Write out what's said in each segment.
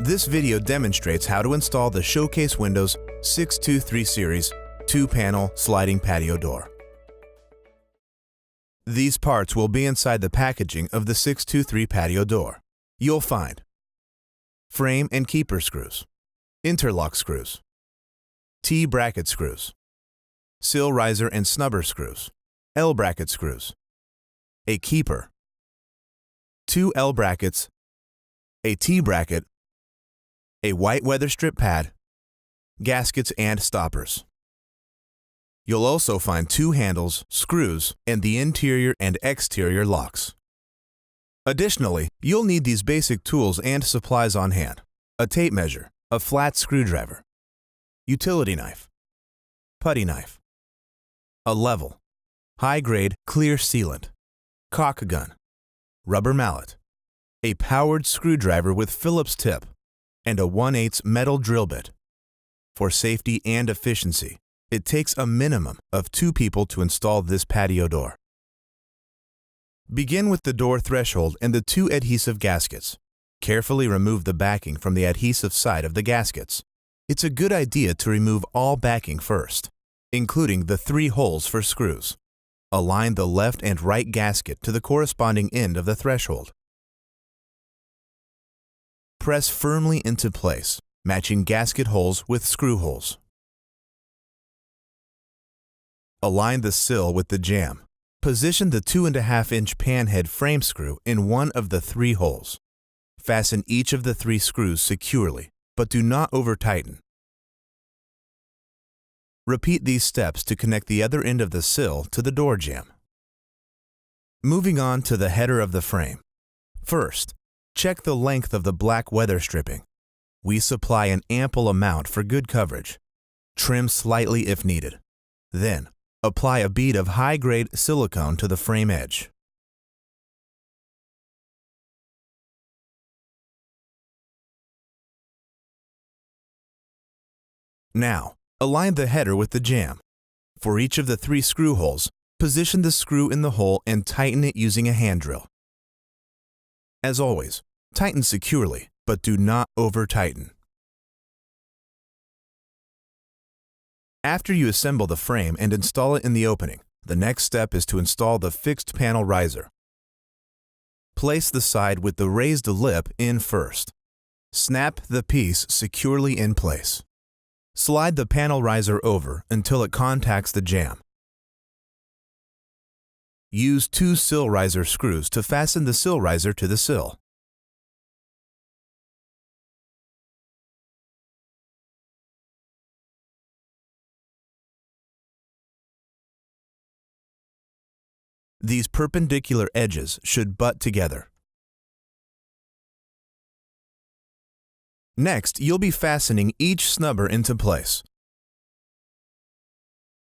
This video demonstrates how to install the Showcase Windows 623 Series 2-panel sliding patio door. These parts will be inside the packaging of the 623 patio door. You'll find frame and keeper screws, interlock screws, T-bracket screws, sill riser and snubber screws, L-bracket screws, a keeper, 2 L-brackets, a T-bracket, a white weather strip pad, gaskets and stoppers. You'll also find 2 handles, screws, and the interior and exterior locks. Additionally, you'll need these basic tools and supplies on hand: a tape measure, a flat screwdriver, utility knife, putty knife, a level, high-grade clear sealant, caulk gun, rubber mallet, a powered screwdriver with Phillips tip, and a 1/8 metal drill bit. For safety and efficiency, it takes a minimum of 2 people to install this patio door. Begin with the door threshold and the 2 adhesive gaskets. Carefully remove the backing from the adhesive side of the gaskets. It's a good idea to remove all backing first, including the 3 holes for screws. Align the left and right gasket to the corresponding end of the threshold. Press firmly into place, matching gasket holes with screw holes. Align the sill with the jamb. Position the 2.5-inch panhead frame screw in one of the 3 holes. Fasten each of the 3 screws securely, but do not over-tighten. Repeat these steps to connect the other end of the sill to the door jamb. Moving on to the header of the frame. First, check the length of the black weather stripping. We supply an ample amount for good coverage. Trim slightly if needed. Then, apply a bead of high-grade silicone to the frame edge. Now, align the header with the jamb. For each of the 3 screw holes, position the screw in the hole and tighten it using a hand drill. As always, tighten securely, but do not over-tighten. After you assemble the frame and install it in the opening, the next step is to install the fixed panel riser. Place the side with the raised lip in first. Snap the piece securely in place. Slide the panel riser over until it contacts the jamb. Use 2 sill riser screws to fasten the sill riser to the sill. These perpendicular edges should butt together. Next, you'll be fastening each snubber into place.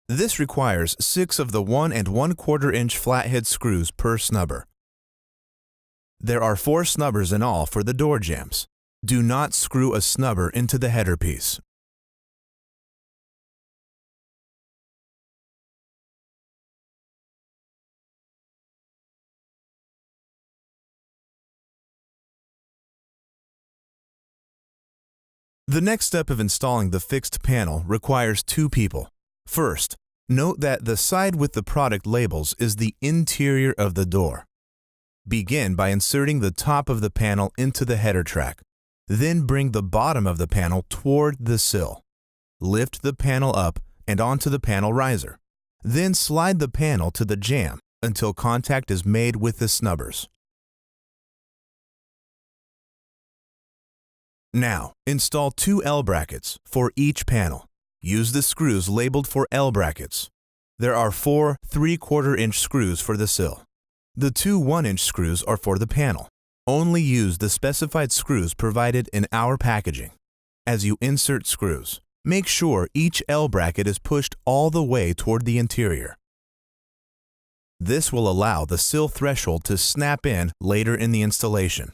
This requires 6 of the 1 1/4-inch flathead screws per snubber. There are 4 snubbers in all for the door jambs. Do not screw a snubber into the header piece. The next step of installing the fixed panel requires 2 people. First, note that the side with the product labels is the interior of the door. Begin by inserting the top of the panel into the header track. Then bring the bottom of the panel toward the sill. Lift the panel up and onto the panel riser. Then slide the panel to the jamb until contact is made with the snubbers. Now, install 2 L-brackets for each panel. Use the screws labeled for L-brackets. There are 4 3/4-inch screws for the sill. The 2 1-inch screws are for the panel. Only use the specified screws provided in our packaging. As you insert screws, make sure each L-bracket is pushed all the way toward the interior. This will allow the sill threshold to snap in later in the installation.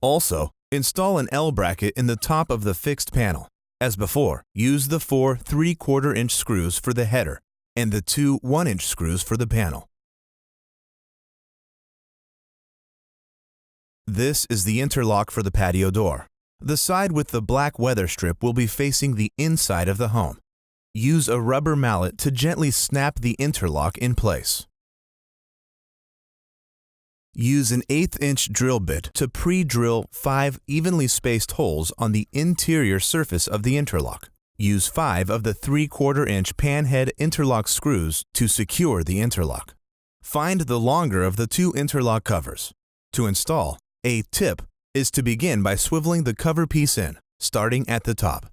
Also, install an L-bracket in the top of the fixed panel. As before, use the 4 3/4-inch screws for the header and the 2 1-inch screws for the panel. This is the interlock for the patio door. The side with the black weather strip will be facing the inside of the home. Use a rubber mallet to gently snap the interlock in place. Use an 1/8 inch drill bit to pre-drill 5 evenly spaced holes on the interior surface of the interlock. Use 5 of the 3/4 inch panhead interlock screws to secure the interlock. Find the longer of the 2 interlock covers. To install, a tip is to begin by swiveling the cover piece in, starting at the top.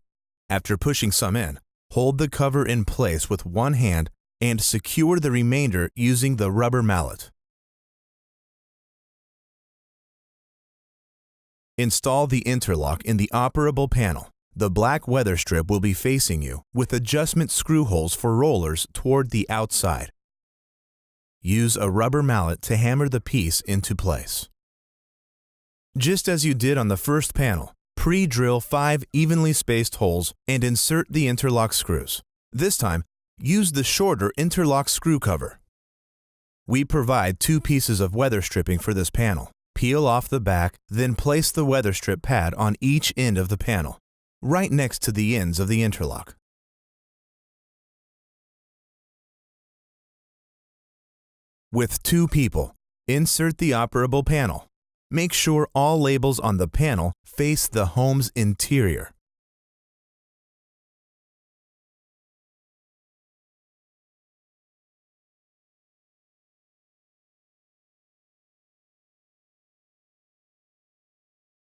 After pushing some in, hold the cover in place with one hand and secure the remainder using the rubber mallet. Install the interlock in the operable panel. The black weather strip will be facing you with adjustment screw holes for rollers toward the outside. Use a rubber mallet to hammer the piece into place. Just as you did on the first panel, pre-drill 5 evenly spaced holes and insert the interlock screws. This time, use the shorter interlock screw cover. We provide 2 pieces of weather stripping for this panel. Peel off the back, then place the weather strip pad on each end of the panel, right next to the ends of the interlock. With 2 people, insert the operable panel. Make sure all labels on the panel face the home's interior.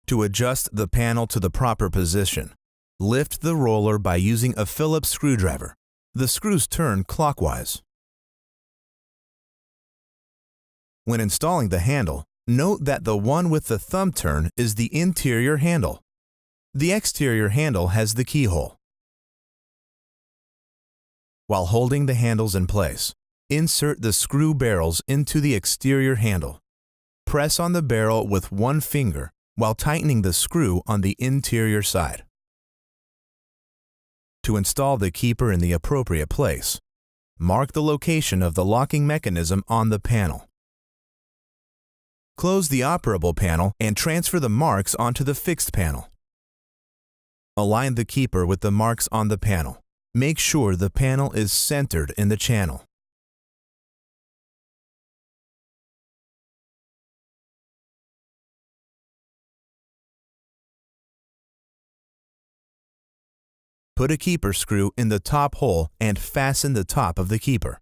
To adjust the panel to the proper position, lift the roller by using a Phillips screwdriver. The screws turn clockwise. When installing the handle, note that the one with the thumb turn is the interior handle. The exterior handle has the keyhole. While holding the handles in place, insert the screw barrels into the exterior handle. Press on the barrel with one finger while tightening the screw on the interior side. To install the keeper in the appropriate place, mark the location of the locking mechanism on the panel. Close the operable panel and transfer the marks onto the fixed panel. Align the keeper with the marks on the panel. Make sure the panel is centered in the channel. Put a keeper screw in the top hole and fasten the top of the keeper.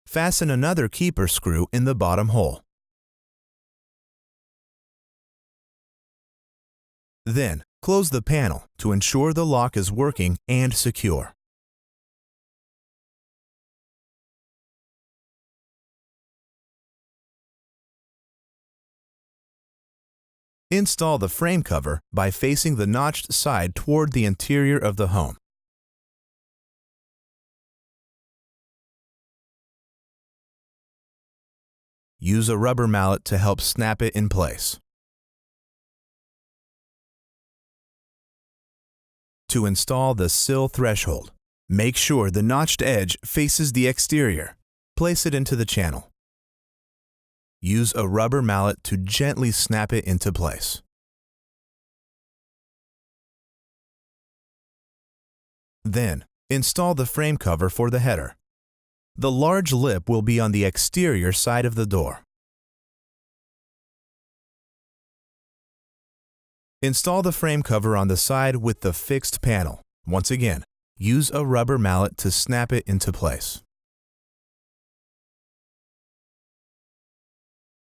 Fasten another keeper screw in the bottom hole. Then, close the panel to ensure the lock is working and secure. Install the frame cover by facing the notched side toward the interior of the home. Use a rubber mallet to help snap it in place. To install the sill threshold, make sure the notched edge faces the exterior. Place it into the channel. Use a rubber mallet to gently snap it into place. Then, install the frame cover for the header. The large lip will be on the exterior side of the door. Install the frame cover on the side with the fixed panel. Once again, use a rubber mallet to snap it into place.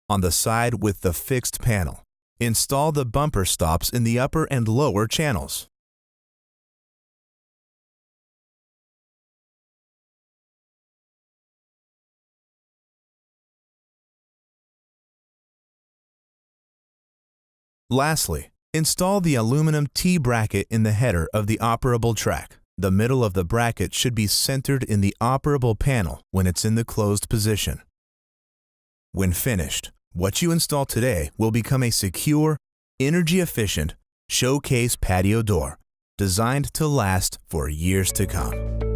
On the side with the fixed panel, install the bumper stops in the upper and lower channels. Lastly, install the aluminum T-bracket in the header of the operable track. The middle of the bracket should be centered in the operable panel when it's in the closed position. When finished, what you install today will become a secure, energy-efficient, showcase patio door designed to last for years to come.